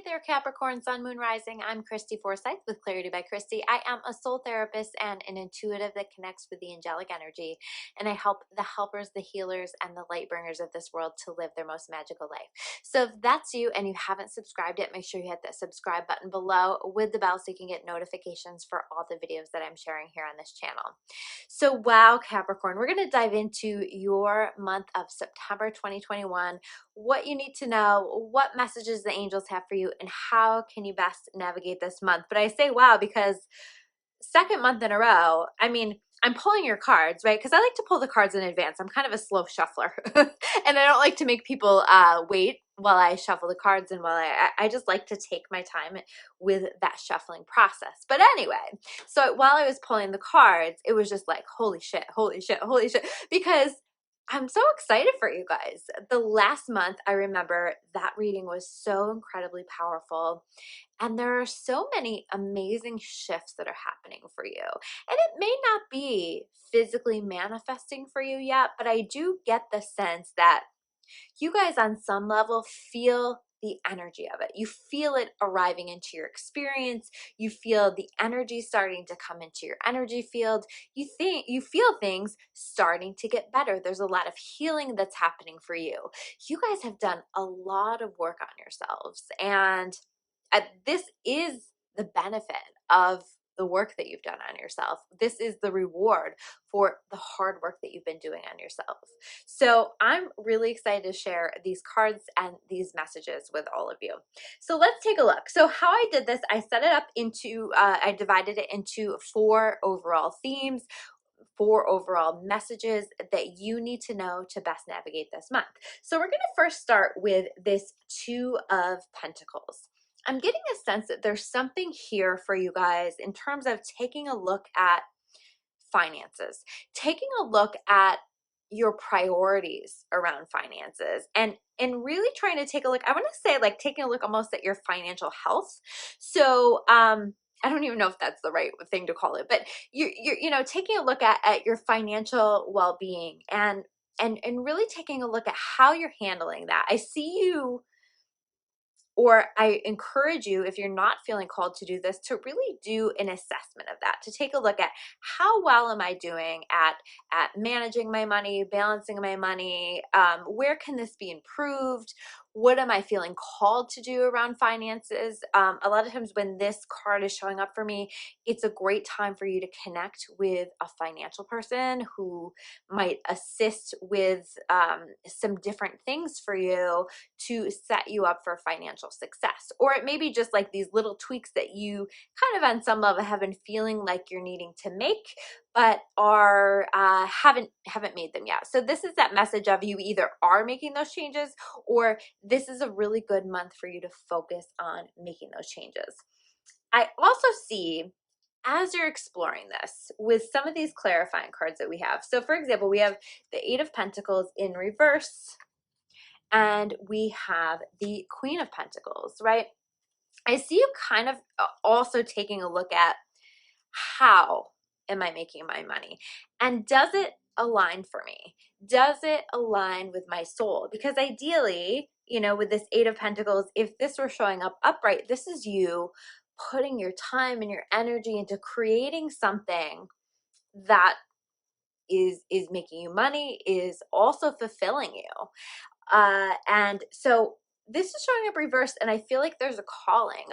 Hey there, Capricorn, Sun, Moon, Rising. I'm Christy Forsyth with Clarity by Christy. I am a soul therapist and an intuitive that connects with the angelic energy, and I help the helpers, the healers, and the light bringers of this world to live their most magical life. So if that's you and you haven't subscribed yet, make sure you hit that subscribe button below with the bell so you can get notifications for all the videos that I'm sharing here on this channel. So wow, Capricorn, we're going to dive into your month of September 2021, what you need to know, what messages the angels have for you, and how can you best navigate this month. But I say wow because second month in a row, I mean, I'm pulling your cards, right? Because I like to pull the cards in advance. I'm kind of a slow shuffler. And I don't like to make people wait while I shuffle the cards, and while I just like to take my time with that shuffling process. But anyway, so while I was pulling the cards, it was just like, holy shit, holy shit, holy shit. Because I'm so excited for you guys. The last month, I remember that reading was so incredibly powerful. And there are so many amazing shifts that are happening for you. And it may not be physically manifesting for you yet, but I do get the sense that you guys on some level feel the energy of it. You feel it arriving into your experience. You feel the energy starting to come into your energy field. You feel things starting to get better. There's a lot of healing that's happening for you. You guys have done a lot of work on yourselves, and this is the benefit of the work that you've done on yourself. This is the reward for the hard work that you've been doing on yourself. So I'm really excited to share these cards and these messages with all of you. So let's take a look. So how I did this, I set it up into, I divided it into 4 overall themes, 4 overall messages that you need to know to best navigate this month. So we're going to first start with this 2 of Pentacles. I'm getting a sense that there's something here for you guys in terms of taking a look at finances, taking a look at your priorities around finances, and really trying to take a look. I want to say like taking a look almost at your financial health. So I don't even know if that's the right thing to call it, but you're you know, taking a look at your financial well-being, and really taking a look at how you're handling that. I see you, or I encourage you, if you're not feeling called to do this, to really do an assessment of that, to take a look at how well am I doing at managing my money, balancing my money, where can this be improved, what am I feeling called to do around finances. A lot of times when this card is showing up for me, it's a great time for you to connect with a financial person who might assist with some different things for you to set you up for financial success. Or it may be just like these little tweaks that you kind of on some level have been feeling like you're needing to make, but are haven't made them yet. So this is that message of you either are making those changes, or this is a really good month for you to focus on making those changes. I also see, as you're exploring this with some of these clarifying cards that we have. So for example, we have the 8 of Pentacles in reverse, and we have the Queen of Pentacles, right? I see you kind of also taking a look at how am I making my money? And does it align for me? Does it align with my soul? Because ideally, you know, with this 8 of Pentacles, if this were showing up upright, this is you putting your time and your energy into creating something that is making you money, is also fulfilling you. And so this is showing up reversed, and I feel like there's a calling,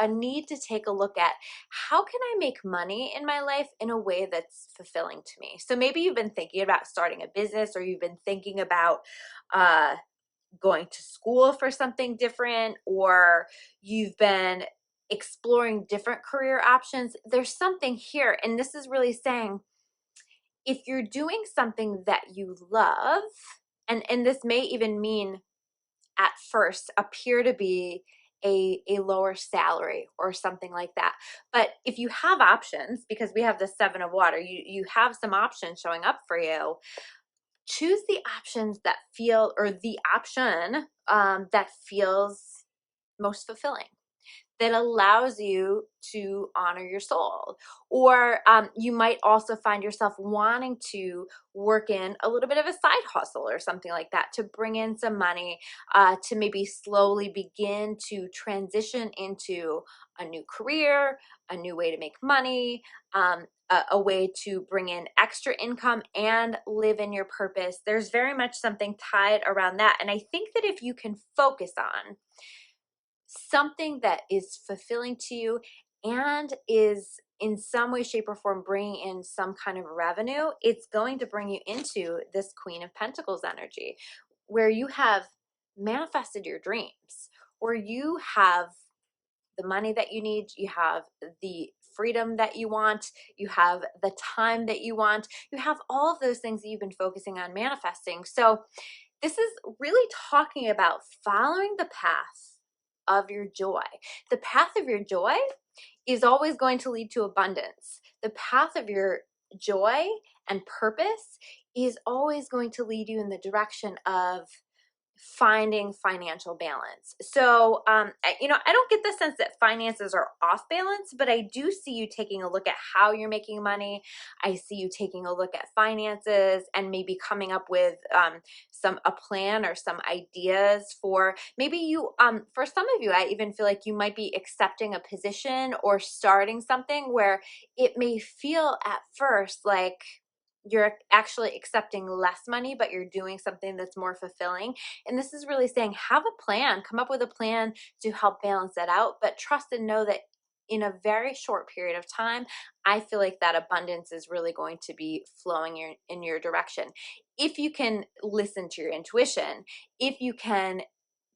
a need to take a look at how can I make money in my life in a way that's fulfilling to me. So maybe you've been thinking about starting a business, or you've been thinking about going to school for something different, or you've been exploring different career options. There's something here, and this is really saying, if you're doing something that you love, and this may even mean at first appear to be a lower salary or something like that. But if you have options, because we have the 7 of water, you have some options showing up for you, choose the options that feel, or the option that feels most fulfilling. that allows you to honor your soul. Or you might also find yourself wanting to work in a little bit of a side hustle or something like that to bring in some money, to maybe slowly begin to transition into a new career, a new way to make money, a way to bring in extra income and live in your purpose. There's very much something tied around that. And I think that if you can focus on something that is fulfilling to you and is in some way, shape, or form bringing in some kind of revenue, it's going to bring you into this Queen of Pentacles energy where you have manifested your dreams, where you have the money that you need, you have the freedom that you want, you have the time that you want, you have all of those things that you've been focusing on manifesting. So this is really talking about following the path of your joy. The path of your joy is always going to lead to abundance. The path of your joy and purpose is always going to lead you in the direction of finding financial balance. So, I don't get the sense that finances are off balance, but I do see you taking a look at how you're making money. I see you taking a look at finances and maybe coming up with a plan or some ideas for maybe you, for some of you, I even feel like you might be accepting a position or starting something where it may feel at first like you're actually accepting less money, but you're doing something that's more fulfilling. And this is really saying, have a plan, come up with a plan to help balance that out, but trust and know that in a very short period of time, I feel like that abundance is really going to be flowing in your direction. If you can listen to your intuition, if you can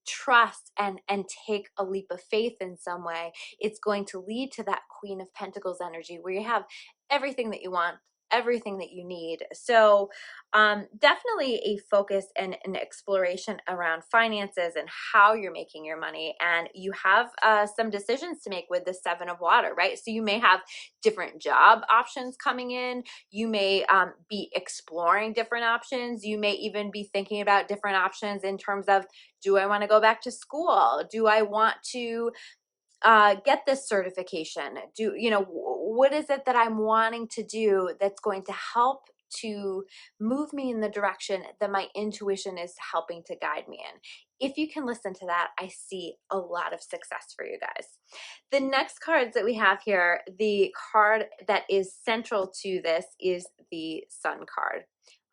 trust and take a leap of faith in some way, it's going to lead to that Queen of Pentacles energy where you have everything that you want, everything that you need. So definitely a focus and an exploration around finances and how you're making your money. And you have some decisions to make with the Seven of Water, right? So you may have different job options coming in. You may be exploring different options. You may even be thinking about different options in terms of, do I want to go back to school? Do I want to get this certification? What is it that I'm wanting to do that's going to help to move me in the direction that my intuition is helping to guide me in? If you can listen to that, I see a lot of success for you guys. The next cards that we have here, the card that is central to this is the Sun card.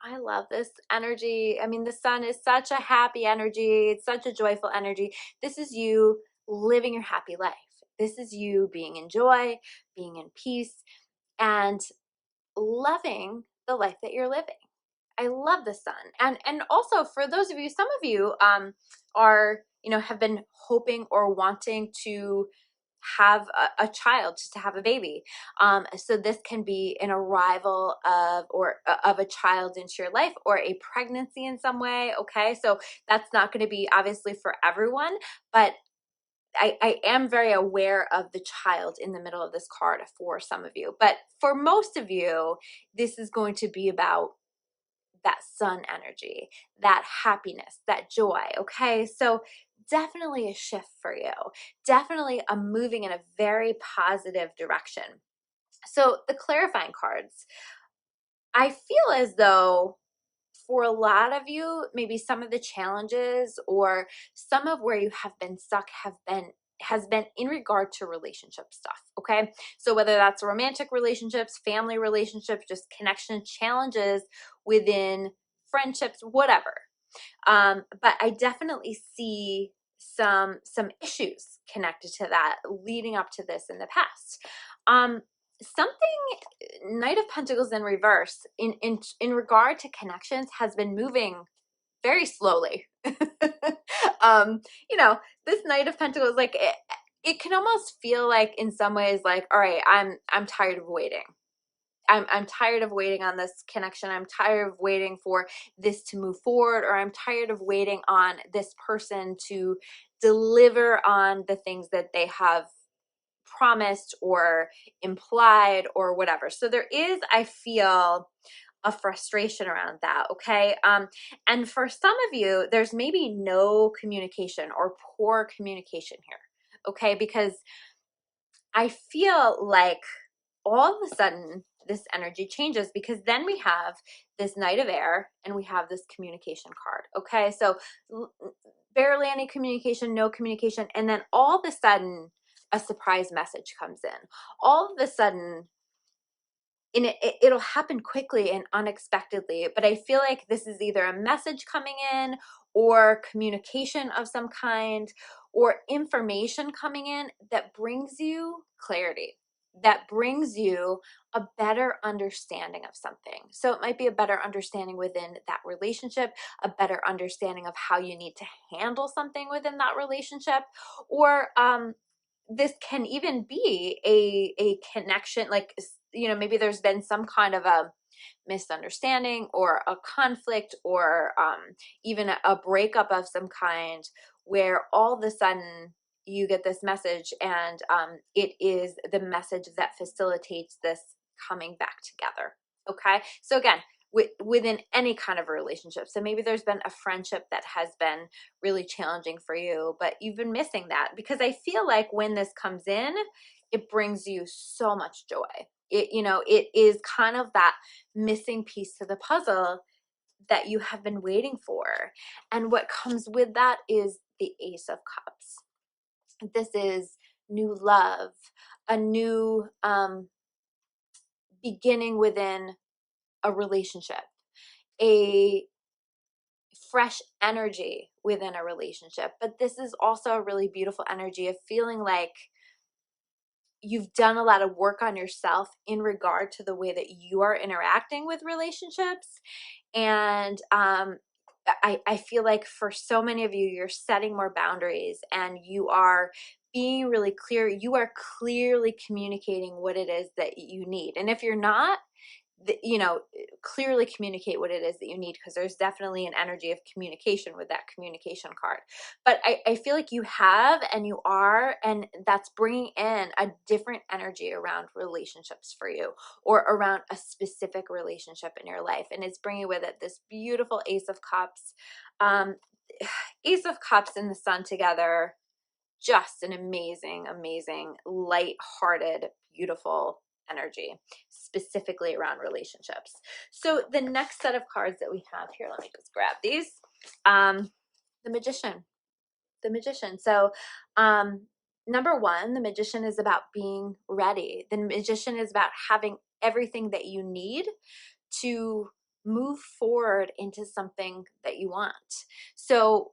I love this energy. I mean, the sun is such a happy energy. It's such a joyful energy. This is you living your happy life. This is you being in joy, being in peace, and loving the life that you're living. I love the sun. And also for those of you, some of you are, have been hoping or wanting to have a child, just to have a baby. So this can be an arrival of a child into your life, or a pregnancy in some way. Okay, so that's not going to be obviously for everyone, but I am very aware of the child in the middle of this card for some of you. But for most of you, this is going to be about that sun energy, that happiness, that joy. Okay, so definitely a shift for you, definitely a moving in a very positive direction. So the clarifying cards, I feel as though for a lot of you, maybe some of the challenges or some of where you have been stuck has been in regard to relationship stuff. Okay, so whether that's romantic relationships, family relationships, just connection challenges within friendships, whatever. But I definitely see some issues connected to that leading up to this in the past. Something, Knight of Pentacles in reverse in regard to connections has been moving very slowly. This Knight of Pentacles, like it can almost feel like in some ways like, all right, I'm tired of waiting. I'm tired of waiting on this connection. I'm tired of waiting for this to move forward, or I'm tired of waiting on this person to deliver on the things that they have promised or implied or whatever. So there is, I feel, a frustration around that. Okay. And for some of you, there's maybe no communication or poor communication here okay? Because I feel like all of a sudden this energy changes, because then we have this Knight of Air and we have this communication card, okay? So barely any communication, no communication, and then all of a sudden a surprise message comes in. All of a sudden, and it'll happen quickly and unexpectedly, but I feel like this is either a message coming in or communication of some kind or information coming in that brings you clarity, that brings you a better understanding of something. So it might be a better understanding within that relationship, a better understanding of how you need to handle something within that relationship, or this can even be a connection, like, you know, maybe there's been some kind of a misunderstanding or a conflict or even a breakup of some kind, where all of a sudden you get this message, and it is the message that facilitates this coming back together. Okay, so again, within any kind of a relationship. So maybe there's been a friendship that has been really challenging for you, but you've been missing that, because I feel like when this comes in, it brings you so much joy. It, you know, it is kind of that missing piece to the puzzle that you have been waiting for. And what comes with that is the Ace of Cups. This is new love, a new beginning within a relationship, a fresh energy within a relationship. But this is also a really beautiful energy of feeling like you've done a lot of work on yourself in regard to the way that you are interacting with relationships. And I feel like for so many of you, you're setting more boundaries and you are being really clear. You are clearly communicating what it is that you need. And if you're not, you know, clearly communicate what it is that you need, because there's definitely an energy of communication with that communication card. But I feel like you have, and you are, and that's bringing in a different energy around relationships for you, or around a specific relationship in your life. And it's bringing with it this beautiful Ace of Cups. Ace of Cups and the Sun together, just an amazing, amazing, light-hearted, beautiful energy, specifically around relationships. So the next set of cards that we have here, let me just grab these. The Magician. The Magician. So number one, the Magician is about being ready. The Magician is about having everything that you need to move forward into something that you want. So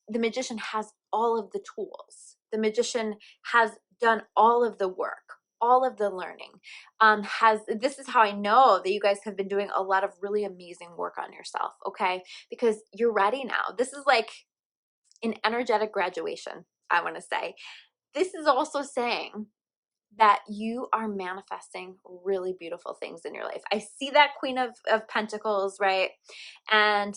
the Magician has all of the tools. The Magician has done all of the work, all of the learning. This is how I know that you guys have been doing a lot of really amazing work on yourself, okay? Because you're ready now. This is like an energetic graduation, I want to say. This is also saying that you are manifesting really beautiful things in your life. I see that Queen of Pentacles, right? And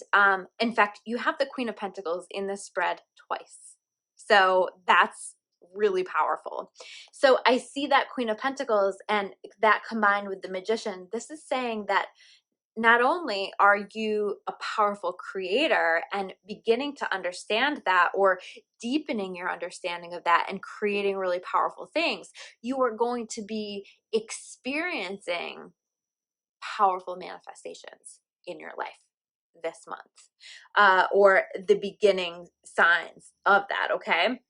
in fact, you have the Queen of Pentacles in this spread twice. So that's really powerful. So I see that Queen of Pentacles, and that combined with the Magician, this is saying that not only are you a powerful creator and beginning to understand that, or deepening your understanding of that and creating really powerful things, you are going to be experiencing powerful manifestations in your life this month, or the beginning signs of that, okay?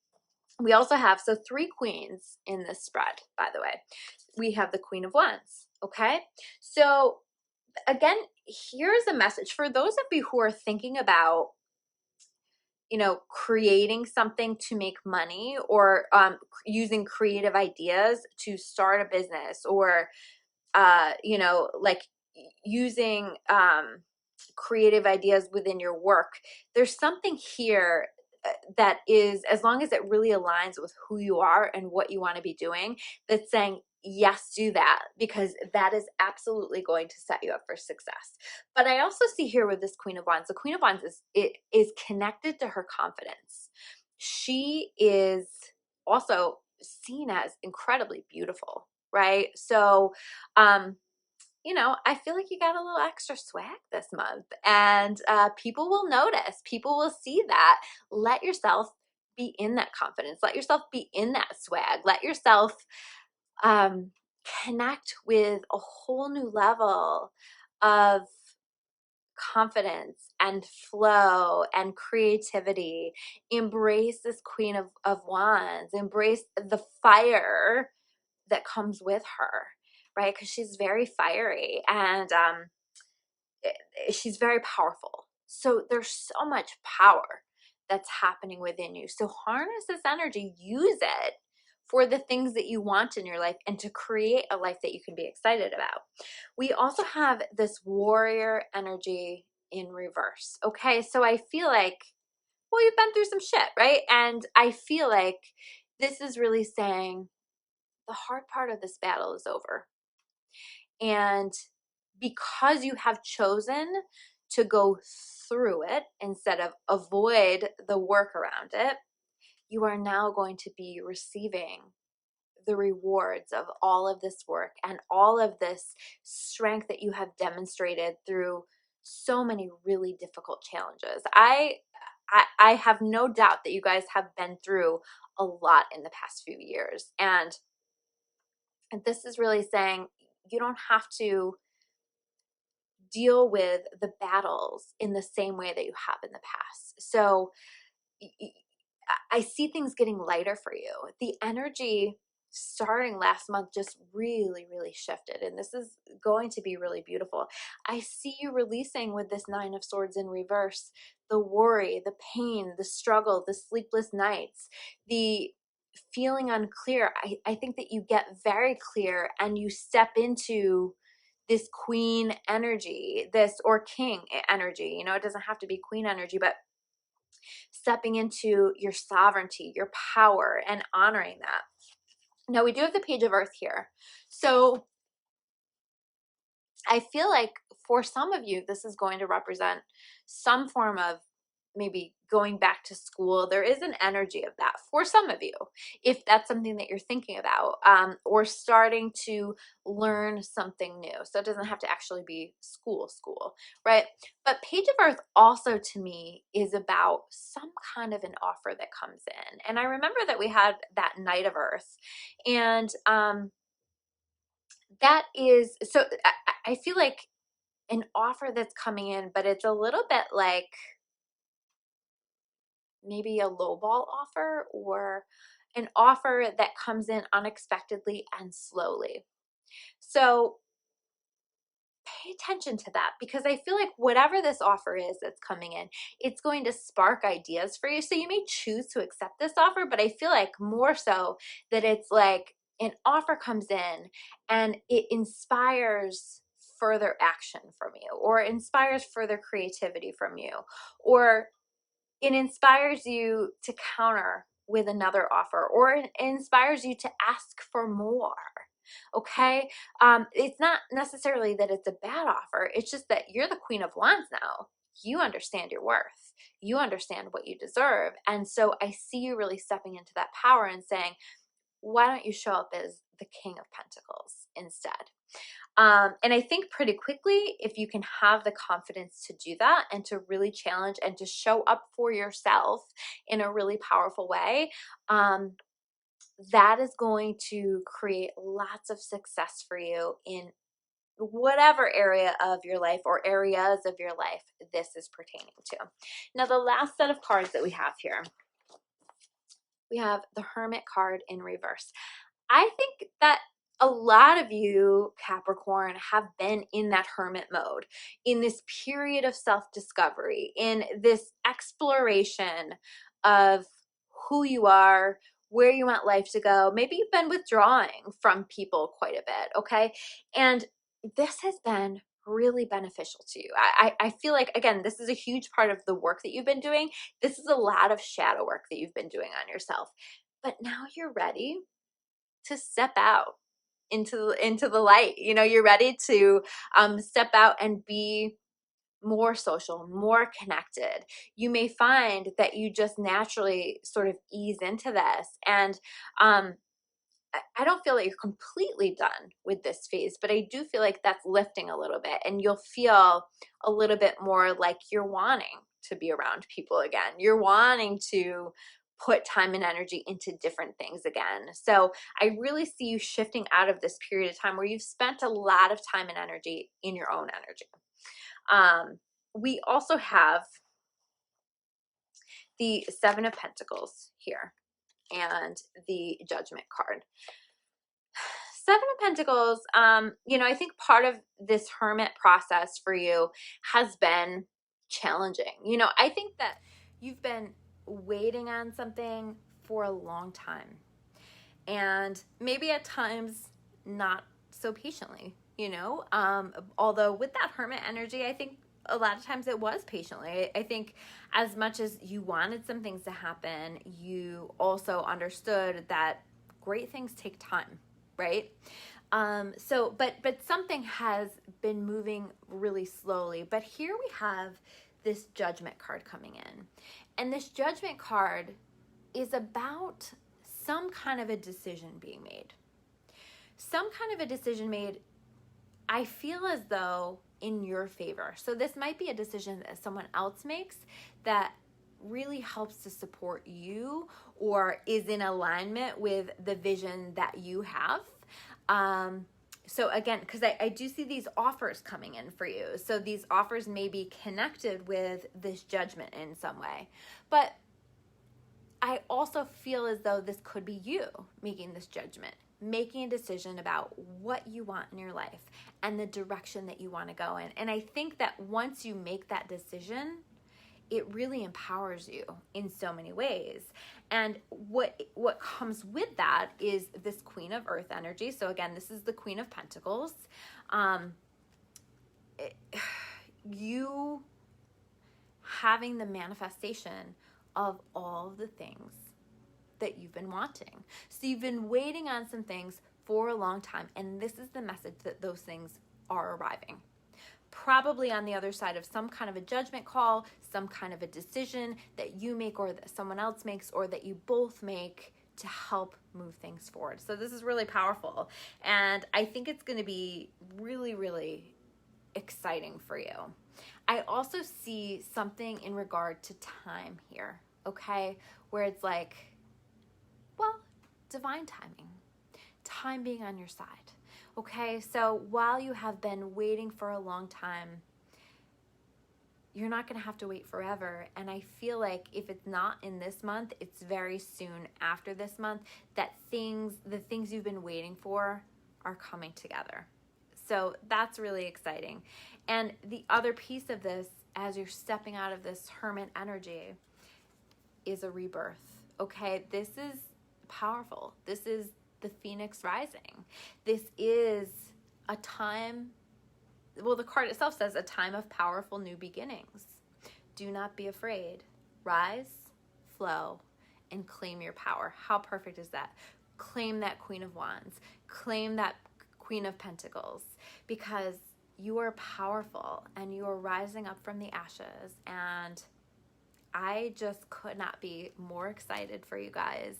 We also have, so 3 queens in this spread, by the way. We have the Queen of Wands, okay? So again, here's a message for those of you who are thinking about, you know, creating something to make money, or using creative ideas to start a business, or you know, like using creative ideas within your work. There's something here that is, as long as it really aligns with who you are and what you want to be doing, that's saying, yes, do that, because that is absolutely going to set you up for success. But I also see here with this Queen of Wands, the Queen of Wands is connected to her confidence. She is also seen as incredibly beautiful, right? So you know, I feel like you got a little extra swag this month, and people will notice, people will see that. Let yourself be in that confidence. Let yourself be in that swag. Let yourself connect with a whole new level of confidence and flow and creativity. Embrace this Queen of Wands. Embrace the fire that comes with her, right? Because she's very fiery and she's very powerful. So there's so much power that's happening within you. So harness this energy, use it for the things that you want in your life and to create a life that you can be excited about. We also have this warrior energy in reverse. Okay, so I feel like, well, you've been through some shit, right? And I feel like this is really saying the hard part of this battle is over. And because you have chosen to go through it instead of avoid the work around it, you are now going to be receiving the rewards of all of this work and all of this strength that you have demonstrated through so many really difficult challenges. I have no doubt that you guys have been through a lot in the past few years. And this is really saying you don't have to deal with the battles in the same way that you have in the past. So I see things getting lighter for you. The energy starting last month just really, really shifted. And this is going to be really beautiful. I see you releasing with this Nine of Swords in reverse, the worry, the pain, the struggle, the sleepless nights, the feeling unclear. I think that you get very clear and you step into this queen energy, this or king energy. You know, it doesn't have to be queen energy, but stepping into your sovereignty, your power, and honoring that. Now, we do have the Page of Earth here. So I feel like for some of you, this is going to represent some form of maybe going back to school. There is an energy of that for some of you, if that's something that you're thinking about, or starting to learn something new. So it doesn't have to actually be school, right? But Page of Earth also to me is about some kind of an offer that comes in. And I remember that we had that Knight of Earth, and that is, so I feel like an offer that's coming in, but it's a little bit like maybe a lowball offer or an offer that comes in unexpectedly and slowly. So pay attention to that, because I feel like whatever this offer is that's coming in, it's going to spark ideas for you. So you may choose to accept this offer, but I feel like more so that it's like an offer comes in and it inspires further action from you, or inspires further creativity from you, or it inspires you to counter with another offer, or it inspires you to ask for more. Okay, it's not necessarily that it's a bad offer. It's just that you're the Queen of Wands now. You understand your worth. You understand what you deserve. And so I see you really stepping into that power and saying, why don't you show up as the King of Pentacles instead? And I think pretty quickly, if you can have the confidence to do that and to really challenge and to show up for yourself in a really powerful way, that is going to create lots of success for you in whatever area of your life or areas of your life this is pertaining to. Now, the last set of cards that we have here, we have the Hermit card in reverse. I think that a lot of you, Capricorn, have been in that hermit mode, in this period of self-discovery, in this exploration of who you are, where you want life to go. Maybe you've been withdrawing from people quite a bit, okay? And this has been really beneficial to you. I feel like, again, this is a huge part of the work that you've been doing. This is a lot of shadow work that you've been doing on yourself. But now you're ready to step out into the light. You know, you're ready to step out and be more social, more connected. You may find that you just naturally sort of ease into this. And I don't feel like you're completely done with this phase, but I do feel like that's lifting a little bit, and you'll feel a little bit more like you're wanting to be around people again. You're wanting to put time and energy into different things again. So I really see you shifting out of this period of time where you've spent a lot of time and energy in your own energy. We also have the Seven of Pentacles here and the Judgment card. Seven of Pentacles, you know, I think part of this hermit process for you has been challenging. You know, I think that you've been waiting on something for a long time, and maybe at times not so patiently, you know, although with that hermit energy, I think a lot of times it was patiently. I think as much as you wanted some things to happen, you also understood that great things take time, right? But something has been moving really slowly. But here we have this Judgment card coming in. And this Judgment card is about some kind of a decision being made. Some kind of a decision made, I feel as though, in your favor. So this might be a decision that someone else makes that really helps to support you or is in alignment with the vision that you have. So again, because I do see these offers coming in for you. So these offers may be connected with this judgment in some way. But I also feel as though this could be you making this judgment, making a decision about what you want in your life and the direction that you want to go in. And I think that once you make that decision, it really empowers you in so many ways. And what comes with that is this Queen of Earth energy. So again, this is the Queen of Pentacles. You having the manifestation of all the things that you've been wanting. So you've been waiting on some things for a long time, and this is the message that those things are arriving. Probably on the other side of some kind of a judgment call, some kind of a decision that you make or that someone else makes or that you both make to help move things forward. So this is really powerful. And I think it's going to be really, really exciting for you. I also see something in regard to time here, okay? Where it's like, well, divine timing, time being on your side. Okay, so while you have been waiting for a long time, you're not going to have to wait forever. And I feel like if it's not in this month, it's very soon after this month that the things you've been waiting for are coming together. So that's really exciting. And the other piece of this, as you're stepping out of this hermit energy, is a rebirth. Okay, this is powerful. This is the Phoenix rising. This is a time, well, the card itself says a time of powerful new beginnings. Do not be afraid. Rise, flow, and claim your power. How perfect is that? Claim that Queen of Wands. Claim that Queen of Pentacles, because you are powerful and you are rising up from the ashes. And I just could not be more excited for you guys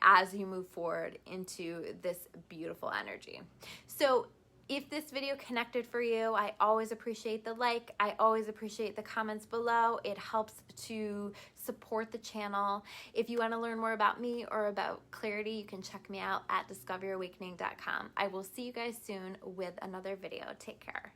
as you move forward into this beautiful energy. So if this video connected for you, I always appreciate the like. I always appreciate the comments below. It helps to support the channel. If you want to learn more about me or about clarity, you can check me out at discoveryourawakening.com. I will see you guys soon with another video. Take care.